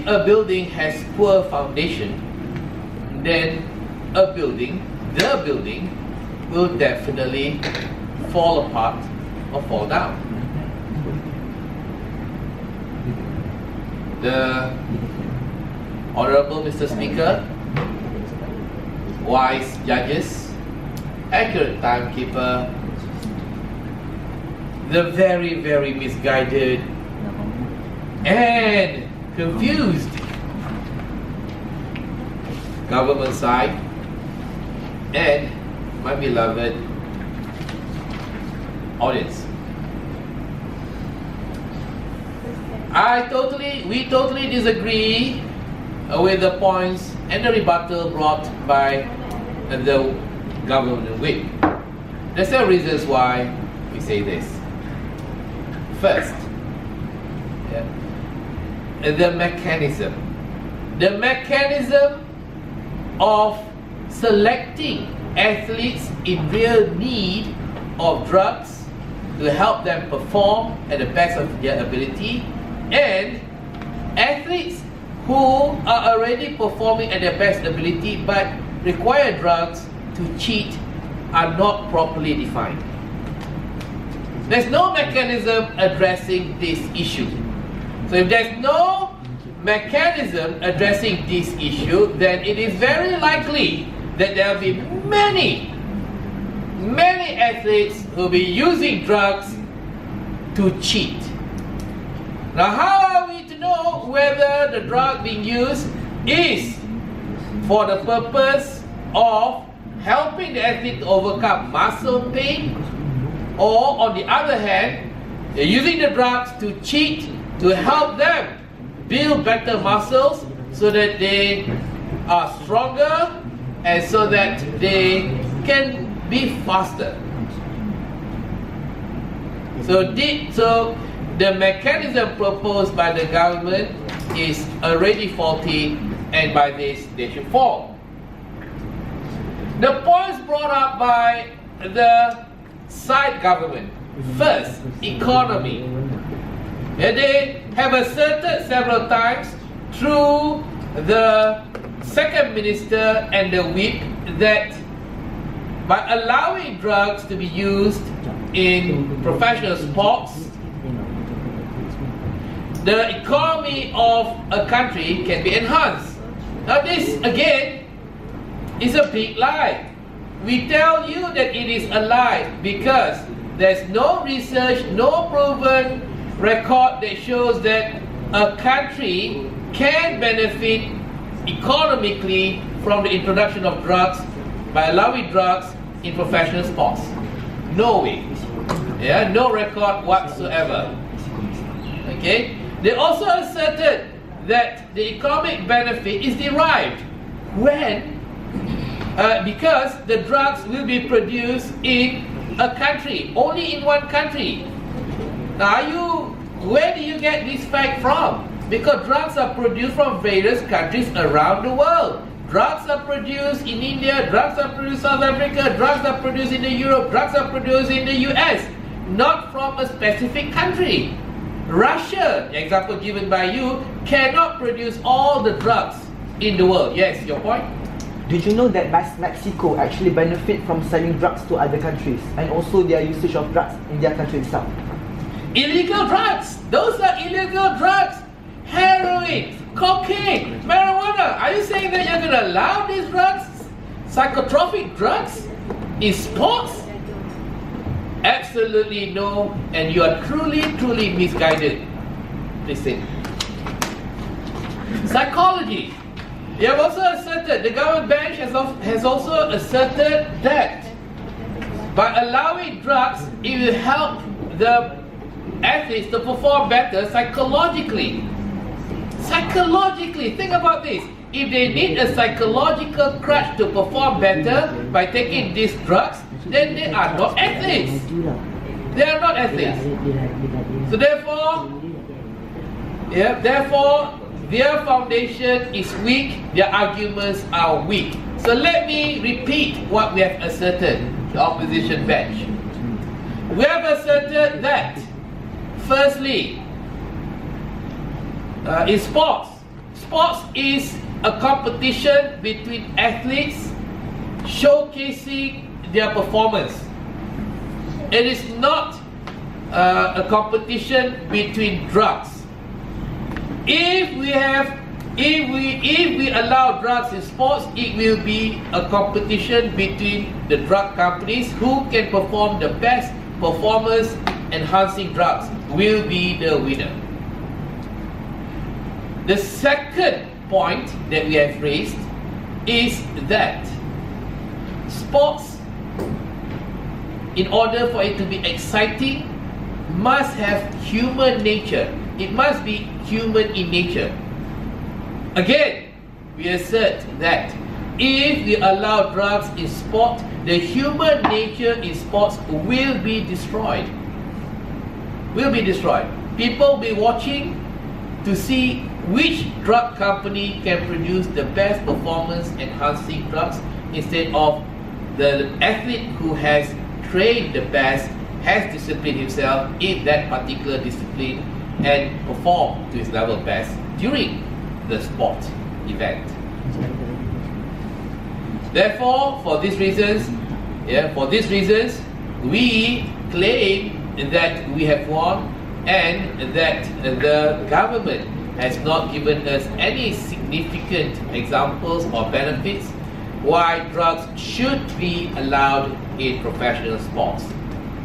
a building has poor foundation, then the building will definitely fall apart or fall down. The Honorable Mr. Speaker, wise judges, accurate timekeeper, the very, very misguided and confused government side, and my beloved audience. We totally disagree with the points and the rebuttal brought by the government whip. There's several reasons why we say this. First, the mechanism of selecting athletes in real need of drugs to help them perform at the best of their ability, and athletes who are already performing at their best ability but require drugs to cheat are not properly defined. There's no mechanism addressing this issue. So if there's no mechanism addressing this issue, then it is very likely that there will be many athletes who will be using drugs to cheat. Now, how are we to know whether the drug being used is for the purpose of helping the athlete to overcome muscle pain, or on the other hand, they're using the drugs to cheat to help them build better muscles so that they are stronger and so that they can be faster? So the mechanism proposed by the government is already faulty, and by this they should fall. The points brought up by the side government. First, economy. They have asserted several times through the second minister and the whip that by allowing drugs to be used in professional sports, the economy of a country can be enhanced. Now this again is a big lie. We tell you that it is a lie because there's no research, no proven record that shows that a country can benefit economically from the introduction of drugs by allowing drugs in professional sports. No way. No record whatsoever. Okay? They also asserted that the economic benefit is derived when because the drugs will be produced in a country, only in one country. Now, where do you get this fact from? Because drugs are produced from various countries around the world. Drugs are produced in India, drugs are produced in South Africa, drugs are produced in Europe, drugs are produced in the US, not from a specific country. Russia, the example given by you, cannot produce all the drugs in the world. Yes, your point? Did you know that Mexico actually benefit from selling drugs to other countries and also their usage of drugs in their country itself? Illegal drugs! Those are illegal drugs! Heroin, cocaine, marijuana. Are you saying that you're going to allow these drugs, psychotropic drugs, in sports? Absolutely no, and you are truly misguided. Listen. Psychology. You have also asserted, the government bench has also asserted that by allowing drugs, it will help the athletes to perform better psychologically. Psychologically, think about this. If they need a psychological crutch to perform better by taking these drugs, then they are not athletes. They are not athletes. So therefore, their foundation is weak, their arguments are weak. So let me repeat what we have asserted, the opposition bench. We have asserted that, firstly, in sports sports is a competition between athletes showcasing their performance. It is not a competition between drugs. If we allow drugs in sports, it will be a competition between the drug companies. Who can perform the best performance enhancing drugs will be the winner. The second point that we have raised is that sports, in order for it to be exciting, must have human nature. It must be human in nature. Again, we assert that if we allow drugs in sport, the human nature in sports will be destroyed. Will be destroyed. People will be watching to see which drug company can produce the best performance enhancing drugs, instead of the athlete who has trained the best, has disciplined himself in that particular discipline and performed to his level best during the sport event. Therefore, for these reasons, we claim that we have won and that the government has not given us any significant examples or benefits why drugs should be allowed in professional sports.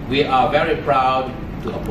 We are very proud to oppose.